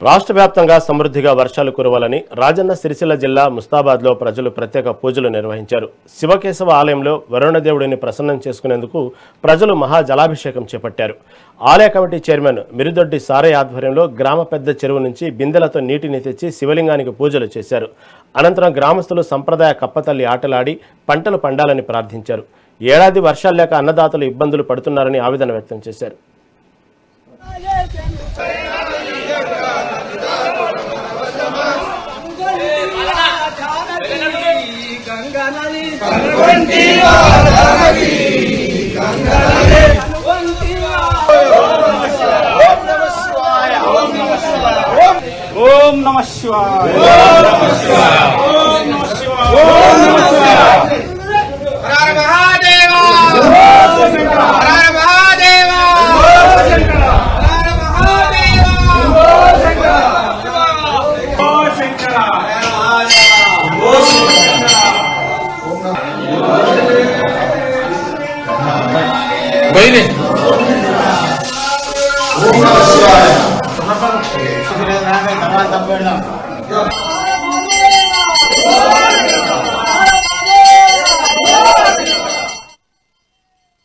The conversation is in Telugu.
రాష్ట్ర వ్యాప్తంగా సమృద్ధిగా వర్షాలు కురవాలని రాజన్న సిరిసిల్ల జిల్లా ముస్తాబాద్లో ప్రజలు ప్రత్యేక పూజలు నిర్వహించారు. శివకేశవ ఆలయంలో వరుణదేవుడిని ప్రసన్నం చేసుకునేందుకు ప్రజలు మహాజలాభిషేకం చేపట్టారు. ఆలయ కమిటీ చైర్మన్ మిరుదొడ్డి సారయ్య ఆధ్వర్యంలో గ్రామ పెద్ద చెరువు నుంచి బిందెలతో నీటిని తెచ్చి శివలింగానికి పూజలు చేశారు. అనంతరం గ్రామస్తులు సంప్రదాయ కప్పతల్లి ఆటలాడి పంటలు పండాలని ప్రార్థించారు. ఏడాది వర్షాలు లేక అన్నదాతలు ఇబ్బందులు పడుతున్నారని ఆవేదన వ్యక్తం చేశారు. ఓం నమః శివాయ. హర మహాదేవ, హర మహాదేవ, హర మహాదేవ, ఓ శంకర, ఓ శంకర. బైనే ఓం నమః శివాయ.